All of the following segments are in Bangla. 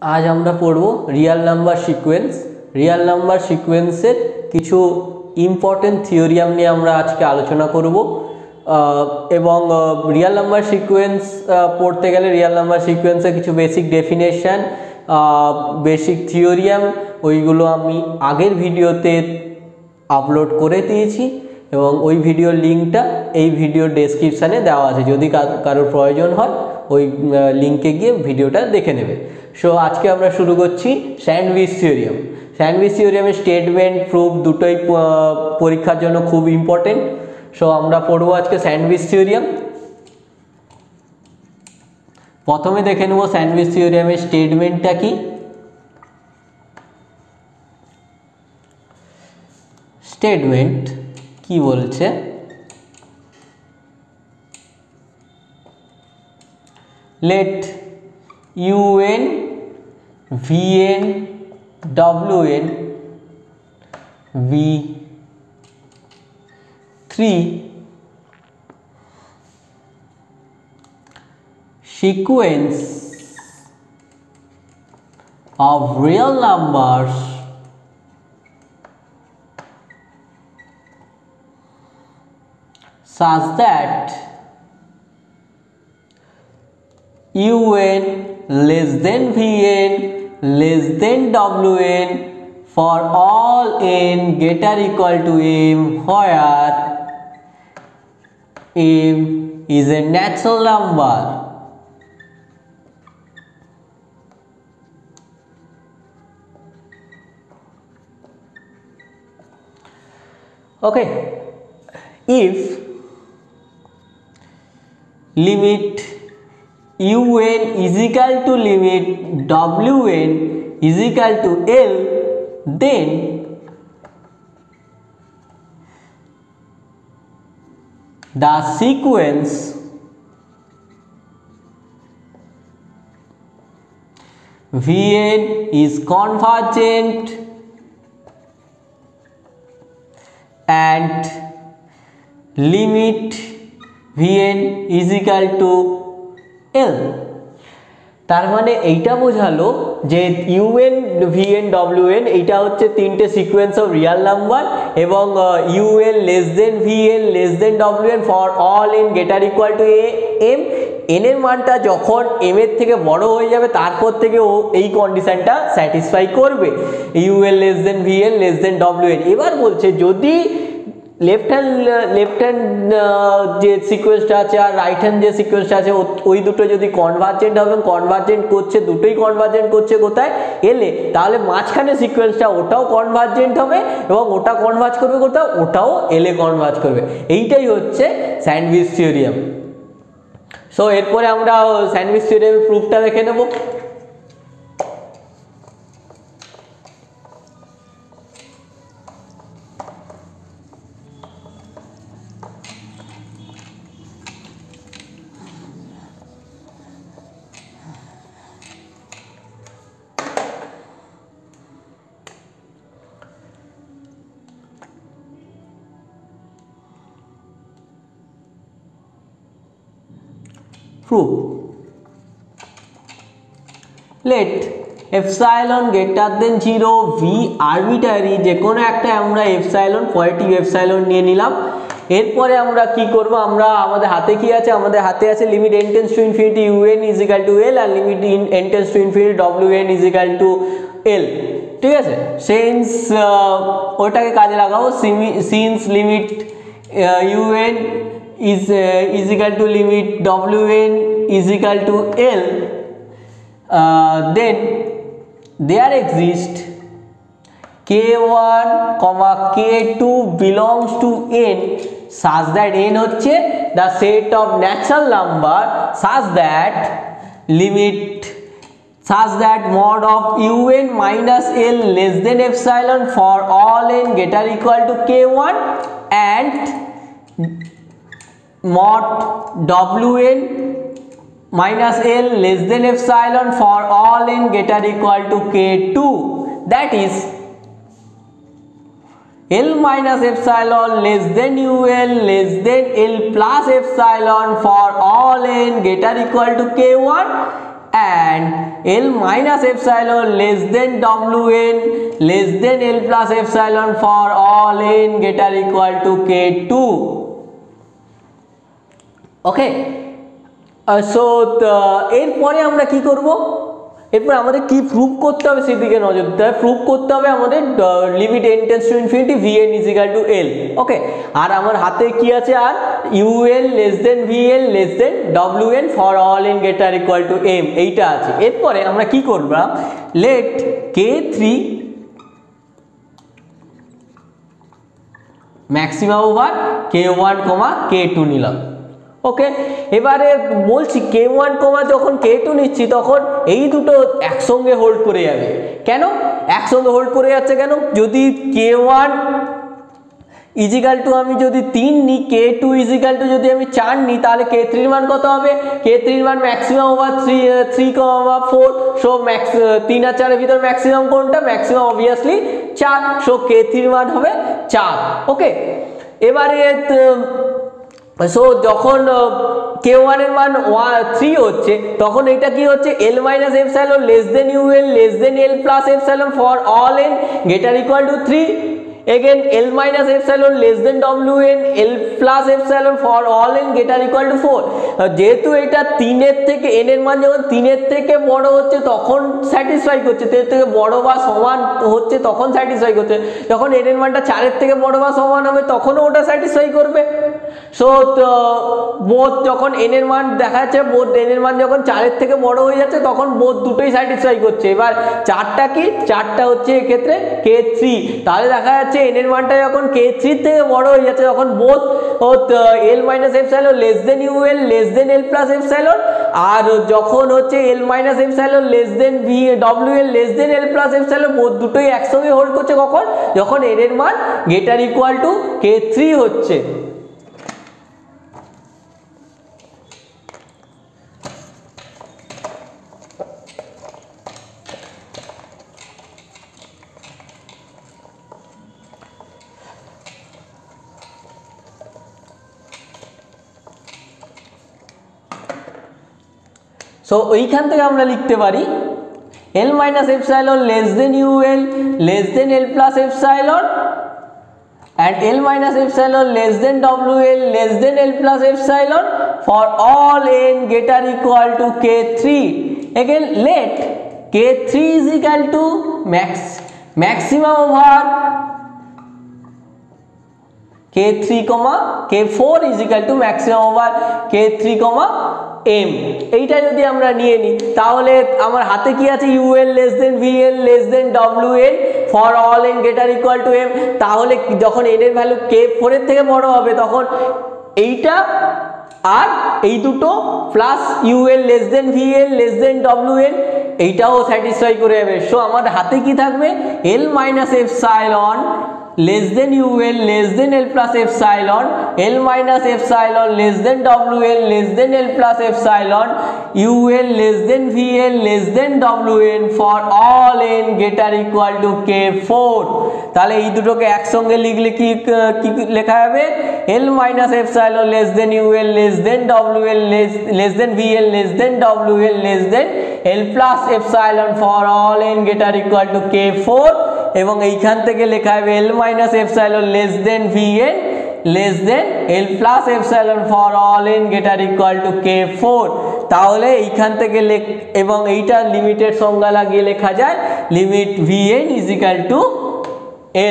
आज আমরা পড়ব real number sequence. Real number সিকোয়েন্সের কিছু ইম্পর্টেন্ট থিওরিয়াম নিয়ে আমরা আজকে আলোচনা করব এবং রিয়েল নাম্বার সিকোয়েন্স পড়তে গেলে রিয়েল নাম্বার সিকোয়েন্সের কিছু বেসিক ডেফিনেশন, বেসিক থিওরিয়াম ওইগুলো আমি আগের ভিডিওতে আপলোড করে দিয়েছি এবং ওই ভিডিওর লিঙ্কটা এই ভিডিওর ডেসক্রিপশানে দেওয়া আছে, যদি কারোর প্রয়োজন হয় ওই লিঙ্কে গিয়ে ভিডিওটা দেখে নেবে। সো আজকে আমরা শুরু করছি স্যান্ডউইচ থিওরিয়াম। স্যান্ডউইচ থিওরিয়ামের স্টেটমেন্ট প্রুফ দুটোই পরীক্ষার জন্য খুব ইম্পর্টেন্ট। সো আমরা পড়বো আজকে স্যান্ডউইচ থিওরিয়াম। প্রথমে দেখে নেব স্যান্ডউইচ থিওরিয়ামের স্টেটমেন্টটা কি। স্টেটমেন্ট কি বলছে, let un vn wn v3 sequence of real numbers such that un less than vn less than wn for all n greater equal to m where m is a natural number. Okay, if limit un is equal to limit wn is equal to l, then the sequence vn is convergent and limit vn is equal to l। তার মানে এইটা বোঝালো যে un vn wn এইটা হচ্ছে তিনটে সিকোয়েন্স অফ রিয়েল নাম্বার এবং un less than vn less than wn for all n greater equal to m, n এর মানটা যখন m এর থেকে বড় হয়ে যাবে তারপর থেকে ও এই কন্ডিশনটা স্যাটিসফাই করবে, un less than vn less than wn। এবার বলছে যদি লেফট হ্যান্ড যে সিকোয়েন্সটা আছে আর রাইট হ্যান্ড যে সিকোয়েন্সটা আছে ওই দুটো যদি কনভার্জেন্ট হবে, কনভার্জেন্ট করছে, দুটোই কনভার্জেন্ট করছে কোথায়, এলে, তাহলে মাঝখানে সিকোয়েন্সটা ওটাও কনভার্জেন্ট হবে এবং ওটা কনভার্জ করবে কোথাও, ওটাও এলে কনভার্জ করবে। এইটাই হচ্ছে স্যান্ডউইচ থিওরিয়াম। সো এরপরে আমরা স্যান্ডউইচ থিওরিয়ামের প্রুফটা দেখে নেব। Proof. Let epsilon greater than 0 v arbitrary, যে কোনো একটা আমরা এপসাইলন পজিটিভ এপসাইলন নিয়ে নিলাম। এরপরে আমরা কি করব, আমরা আমাদের হাতে কি আছে, আমাদের হাতে আছে limit n tends to infinity un is equal to l আর limit n tends to infinity wn is equal to l। ঠিক আছে, সিন্স ওটাকে কাজে লাগাবো, since limit un is equal to limit wn is equal to l, then there exists k1 k2 belongs to n such that n হচ্ছে the set of natural number such that mod of un minus l less than epsilon for all n greater equal to k1 and mod wn minus l less than epsilon for all n greater equal to k2, that is L minus epsilon less than UL less than L plus epsilon for all n greater equal to K1 and L minus epsilon less than Wn less than L plus epsilon for all n greater equal to k2. Okay, so এরপরে আমরা কি করব, এরপর আমাদের কি প্রুভ করতে হবে সেদিকে নজর দিতে হবে। প্রুভ করতে হবে আমাদের limit n tends to infinity vn is equal to l। ওকে, আর আমার হাতে কি আছে, আর un less than vn less than wn for all n greater equal to m, এইটা আছে। এরপরে আমরা কি করব, late k3 maximum over k1 k2 নিলাম। ওকে, এবারে বলছি k1 যখন k2 নিচ্ছি তখন এই দুটো একসঙ্গে হোল্ড করে যাবে। কেন একসঙ্গে হোল্ড করে যাচ্ছে কেন, যদি k1 ইজিক্যাল টু আমি যদি 3 নিই, k2 ইজিক্যাল টু যদি আমি 4 নিই, তাহলে k3 এর মান কত হবে, k3 এর মান ম্যাক্সিমাম ওভার 3,4। সো 3 আর 4 এর ভিতর ম্যাক্সিমাম কোনটা, ম্যাক্সিমাম অবভিয়াসলি 4। সো k3 এর মান হবে 4। ওকে, এবারে সো যখন k1 এর মান 3 হচ্ছে তখন এটা কি হচ্ছে, l minus epsilon less than un less than l plus epsilon for all n greater equal to 3, again l minus epsilon less than wn l plus epsilon for all n greater equal to 4। যেহেতু এটা 3 এর থেকে n এর মান যখন 3 এর থেকে বড় হচ্ছে তখন স্যাটিসফাই করছে, 3 এর থেকে বড় বা সমান হচ্ছে তখন স্যাটিসফাই করছে, যখন n এর মানটা 4 এর থেকে বড় বা সমান হবে তখনও ওটা স্যাটিসফাই করবে। সো বোথ যখন n এর মান দেখা যাচ্ছে, বোথ n এর মান যখন 4 এর থেকে বড় হয়ে যাচ্ছে তখন বোথ দুটোই স্যাটিসফাই করছে। এবার 4টা কি, 4টা হচ্ছে এক্ষেত্রে k3, তাহলে দেখা যাচ্ছে n এর মানটা যখন k3 থেকে বড় হয়ে যাচ্ছে তখন both l minus epsilon less than un less than l plus epsilon, আর যখন হচ্ছে l minus epsilon less than wn less than l plus epsilon both দুটোই একসঙ্গে হোল্ড করছে কখন, যখন n এর মান গ্রেটার ইকুয়াল টু k3 হচ্ছে। সো ওইখান থেকে আমরা লিখতে পারি l minus epsilon less than un less than l plus epsilon and l minus epsilon less than wn less than l plus epsilon for all n greater equal to k3, again let k3 is equal to maximum over k3 k4 is equal to maximum over k3 m। এইটা যদি আমরা নিয়ে নিই তাহলে আমার হাতে কি আছে, un less than vn less than wn for all n greater equal to m। তাহলে যখন n এর ভ্যালু k4 এর থেকে বড় হবে তখন এইটা আর এই দুটো plus un less than vn less than wn এইটাও স্যাটিসফাই করে যাবে। সো আমাদের হাতে কি থাকবে, l minus epsilon less than un less than l plus epsilon l minus epsilon less than wn less than l plus epsilon un less than vn less than wn for all n greater equal to k4। তাহলে এই দুটোকে একসঙ্গে লিখলে কি লেখা যাবে, l minus epsilon less than un less than wn less than vn less than wn less than l plus epsilon for all n greater equal to k4, এবং এইখান থেকে লেখা হবে l minus epsilon less than vn less than l plus epsilon for all n greater equal to k4। তাহলে এইখান থেকে এবং এইটা লিমিটের সংজ্ঞা লাগিয়ে লেখা যায় limit vn is equal to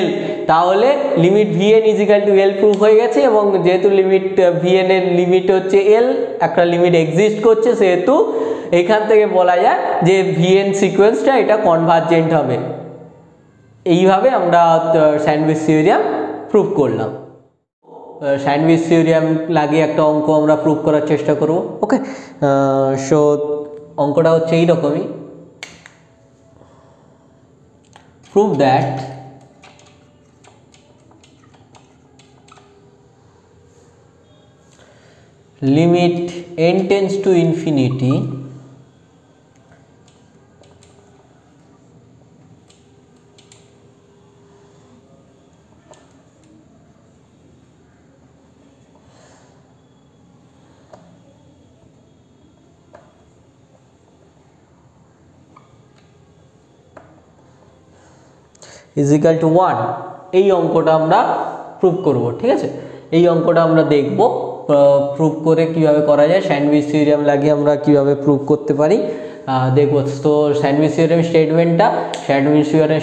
l। তাহলে limit vn is equal to l proof হয়ে গেছে, এবং যেহেতু লিমিট vn এর লিমিট হচ্ছে l, একটা লিমিট এক্সিস্ট করছে, সেহেতু এইখান থেকে বলা যায় যে vn সিকোয়েন্সটা এটা কনভার্জেন্ট হবে। এইভাবে আমরা স্যান্ডউইচ থিওরিয়াম প্রুভ করলাম। স্যান্ডউইচ থিওরিয়াম লাগিয়ে একটা অঙ্ক আমরা প্রুভ করার চেষ্টা করব। ওকে, সো অঙ্কটা হচ্ছে এইরকমই, prove that limit n tends to infinity is equal to 1, এই অঙ্কটা আমরা প্রুভ করব। ঠিক আছে, এই অঙ্কটা আমরা দেখব প্রুভ করে কিভাবে করা যায়, স্যান্ডউইচ থিওরেম লাগিয়ে আমরা কিভাবে প্রুভ করতে পারি দেখব। তো স্যান্ডউইচ থিওরেম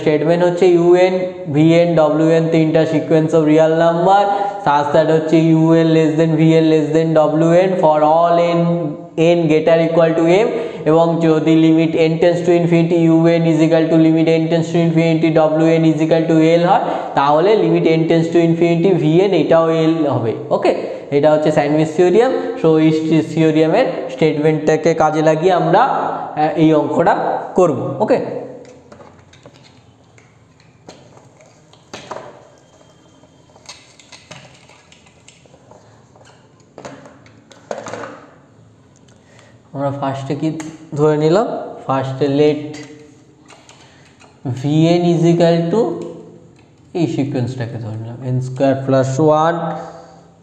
স্টেটমেন্ট হচ্ছে ইউএন ভিএন ডব্লিউএন তিনটা sequence of Real number such that হচ্ছে UN less than VN less than ডব্লিউএন for all n greater equal to m, এবং যদি limit n tends to infinity un is equal to limit n tends to infinity wn is equal to l হয়, তাহলে limit n tends to infinity vn এটাও l হবে। ওকে, এটা হচ্ছে স্যান্ডউইচ থিওরিয়াম। সো এই থিওরিয়ামের স্টেটমেন্টটাকে কাজে লাগিয়ে আমরা এই অঙ্কটা করব। ওকে, আমরা ফার্স্টে কি ধরে নিলাম, ফার্স্টে let vn is equal to এই সিকোয়েন্সটাকে ধরে নিলাম n square plus 1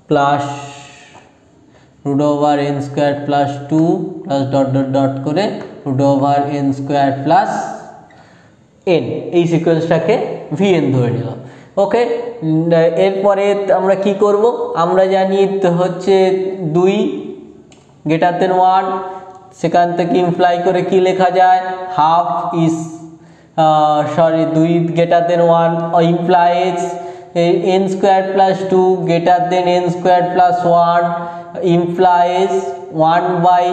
plus root over n square plus 2 plus dot dot dot করে root over n square plus n, এই সিকোয়েন্সটাকে vn ধরে নিলাম। ওকে, এরপরে আমরা কি করব, আমরা জানি হচ্ছে 2 গ্রেটার দেন 1, সেখান থেকে ইমপ্লাই করে কি লেখা যায়, half is sorry 2 greater than 1 implies n square plus 2 greater then n square plus 1 implies 1 by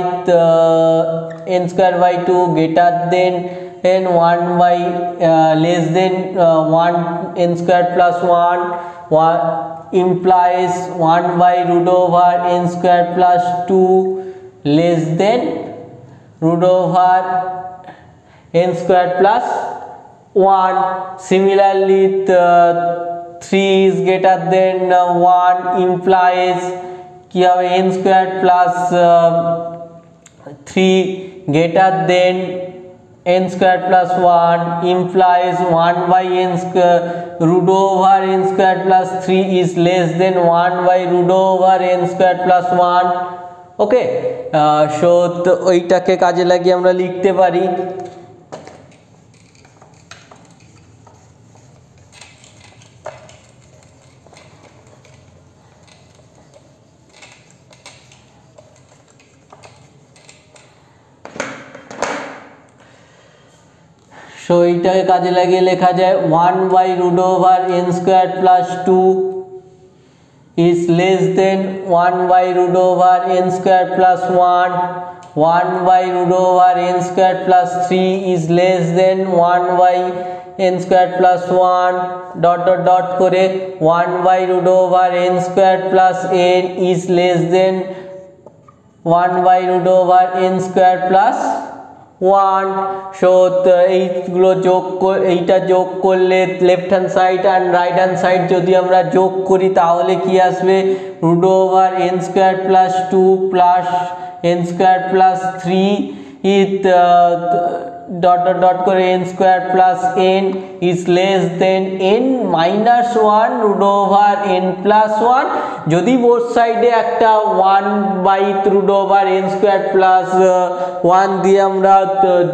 n square by 2 greater than n 1 by less than 1 n square plus 1 implies 1 by root over n square plus 2 less than root over n square plus 1. Similarly, 3 is greater than 1 implies कि अब n square plus 3 greater than n square plus 1 implies 1 by n square root over n square plus 3 is less than 1 by root over n square plus 1. Okay, so তো ওইটাকে কাজে লাগিয়ে আমরা লিখতে পারি সো এইটাকে কাজে লাগিয়ে লেখা যায় 1 by root over n square plus 2 is less than 1 by root over n square plus 1. 1 by root over n square plus 3 is less than 1 by n square plus 1 dot dot dot করে 1 by root over n square plus n is less than 1 by root over n square plus 1. So এইগুলো এইটা যোগ করলে left hand side and right hand side যদি আমরা যোগ করি তাহলে কি আসবে, root over n square plus 2 plus n square plus 3 ইথ ডট ডট ডট করে n square plus n is less than n minus 1 root over n plus 1. যদি বোথ সাইডে একটা 1 by root over n square plus 1 দিয়ে আমরা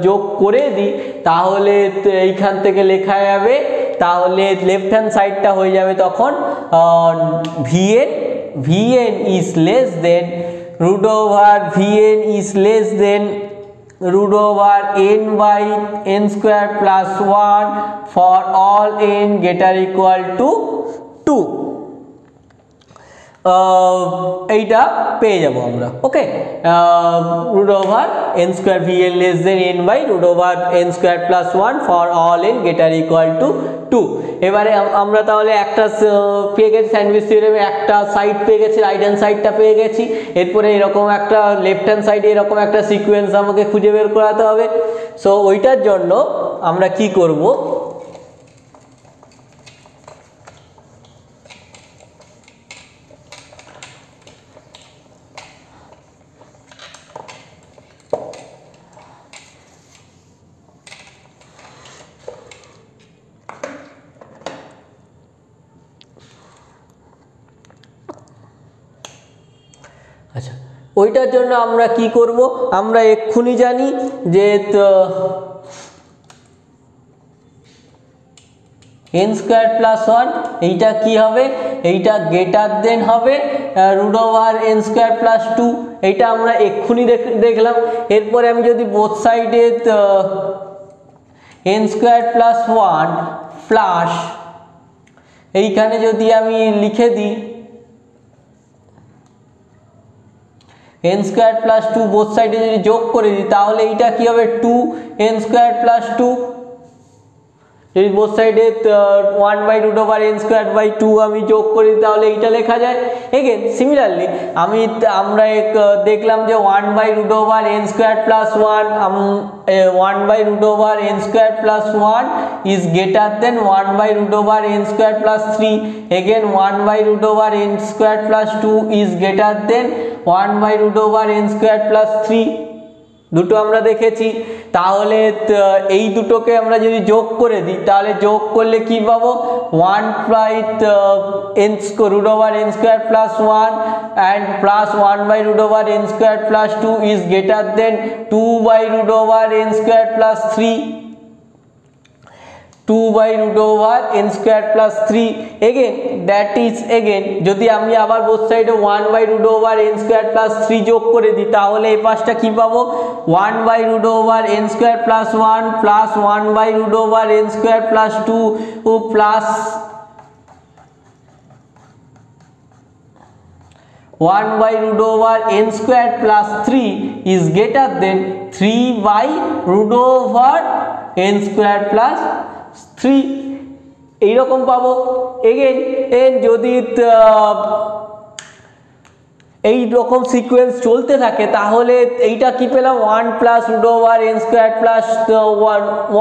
যোগ করে দিই তাহলে এইখান থেকে লেখা যাবে, তাহলে লেফট হ্যান্ড সাইডটা হয়ে যাবে তখন vn is less then root over vn is less than root over n by n square plus 1 for all n greater equal to 2. এইটা পেয়ে যাব আমরা। ওকে, root over n square vn less than n by root over n square plus 1 for all n greater equal to 2. এবারে আমরা তাহলে একটা পেয়ে গেছি স্যান্ডউইচ থিওরেমে, একটা সাইড পেয়ে গেছি, রাইট হ্যান্ড সাইডটা পেয়ে গেছি। এরপরে এরকম একটা লেফট হ্যান্ড সাইডে এরকম একটা সিকোয়েন্স আমাকে খুঁজে বের করাতে হবে। সো ওইটার জন্য আমরা কি করব, আচ্ছা ওইটার জন্য আমরা কি করব, আমরা এক্ষুনি জানি যে n স্কয়ার প্লাস 1 এইটা কি হবে এইটা গ্রেটার দেন হবে root over n square plus 2 এইটা আমরা এক্ষুনি দেখলাম এরপরে আমি যদি বোথ সাইডে n স্কয়ার প্লাস 1 প্লাস এইখানে যদি আমি লিখে দিই n স্কয়ার প্লাস 2 বোথ সাইডে যদি যোগ করে দিই তাহলে এইটা কি হবে 2 n স্কয়ার প্লাস 2 যদি বোথ সাইডে 1 by root over n square by 2 আমি যোগ করি তাহলে এইটা লেখা যায় এগেন সিমিলারলি আমরা দেখলাম যে 1 by root over n square plus 1 1 by root over n square plus 1 is greater than 1 by root over n square plus 3 again 1 by root over n square plus 2 is greater than 1 by root over n square plus 3 দুটো আমরা দেখেছি তাহলে এই দুটোকে আমরা যদি যোগ করে দিই তাহলে যোগ করলে কি পাবো 1 by n root over n square plus 1 and plus 1 by root over n square plus 2 is greater than 2 by root over n square plus 3 2 by root over n square plus 3 again that is again যদি আমি আবার both side 1 by root over n square plus 3 যোগ করে দিই তাহলে এই পাশটা কি পাবো 1 by root over n square plus 1 plus 1 by root over n square plus 2 plus 1 by root over n square plus 3 is greater than 3 by root over n square plus 3 এইরকম পাবো এগেন যদি এই রকম সিকোয়েন্স চলতে থাকে তাহলে এইটা কি পেলাম 1 plus root over n square plus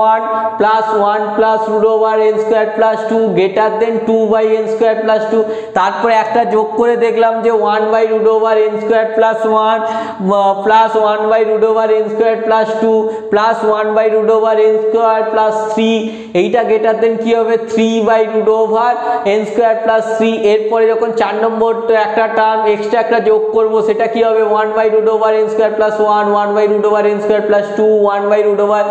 1 plus 1 plus root over n square plus 2 greater than 2 by n square plus 2 তারপরে একটা যোগ করে দেখলাম যে 1 by root over n square plus 1 plus 1 by root over n square plus 2 plus 1 by root over n square plus 3 এইটা গ্রেটার দেন কি হবে 3 by root over n square plus 3 এরপরে যখন 4 নম্বর একটা টার্ম এক্সট্রা একটা যোগ করব সেটা কি হবে 1 by root over n square plus 1 1 by root over n square plus 2 1 by root over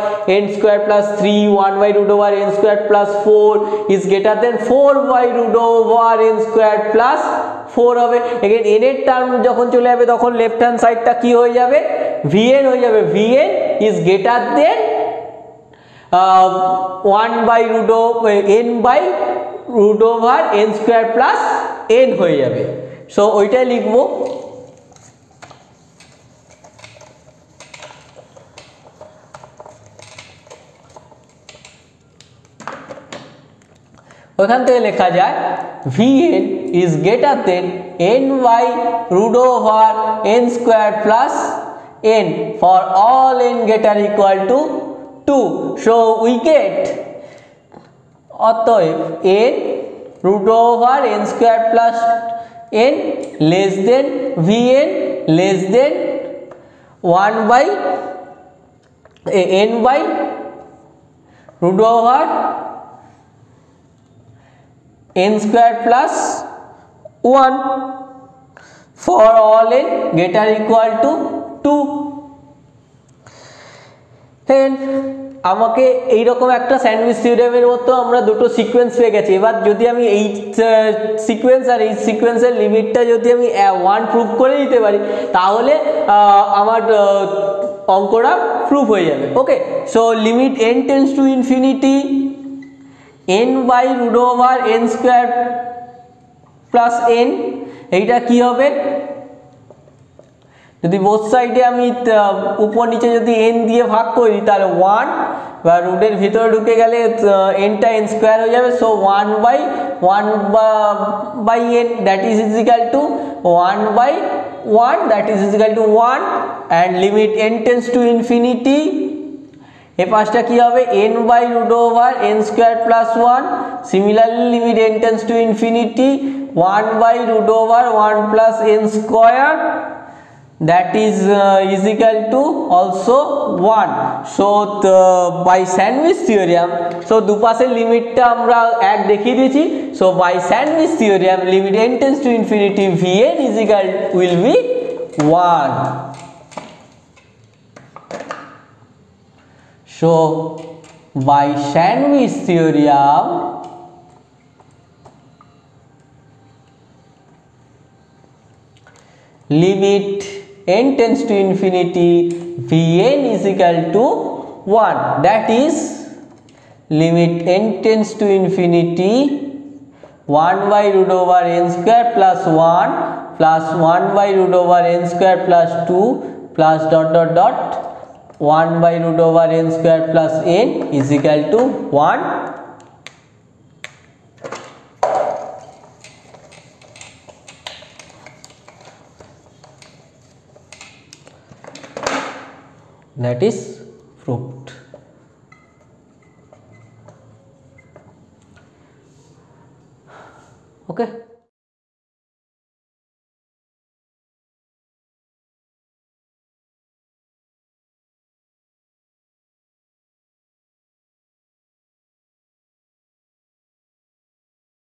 n square plus 3 1 by root over n square plus 4 is greater than 4 by root over n square plus 4 হবে এগেন n এর টার্ম যখন চলে যাবে তখন লেফট হ্যান্ড সাইডটা কি হয়ে যাবে vn হয়ে যাবে vn is greater than 1 by root n by root over n square plus n হয়ে যাবে সো ওইটাই লিখবো ওখান থেকে লেখা যায় vn is greater than n by root over n square plus n for all n greater equal to 2 so we get অতএব n root over n square plus n less than vn less than 1 by n by root over n square plus 1 for all n greater equal to 2 and আমাকে এই রকম একটা স্যান্ডউইচ থিওরেমের মতো আমরা দুটো সিকোয়েন্স পেয়ে গেছি এবার যদি আমি এই সিকোয়েন্স আর এই সিকোয়েন্সের লিমিটটা যদি আমি 1 প্রুভ করে দিতে পারি তাহলে আমার অঙ্কটা প্রুভ হয়ে যাবে okay so limit n tends to infinity n by root over n square plus n এইটা কি হবে যদি বোথ সাইডে আমি উপর নিচে যদি n দিয়ে ভাগ করি তাহলে 1 বা রুটের ভিতরে ঢুকে গেলে n টা n স্কয়ার হয়ে যাবে so 1 by 1 by n that is equal to 1 by 1 that is equal to 1 and limit n tends to infinity এই পাঁচটা কি হবে n by root over n square plus 1 similarly limit n tends to infinity 1 by root over 1 plus n square that is equal to also 1 so by sandwich theorem so দুপাশের লিমিটটা আমরা এক দেখিয়ে দিয়েছি so by sandwich theorem limit n tends to infinity vn is equal will be 1 so by sandwich theorem limit n tends to infinity Vn is equal to 1, that is limit n tends to infinity 1 by root over n square plus 1 plus 1 by root over n square plus 2 plus dot dot dot 1 by root over n square plus n is equal to 1. That is proved. Okay.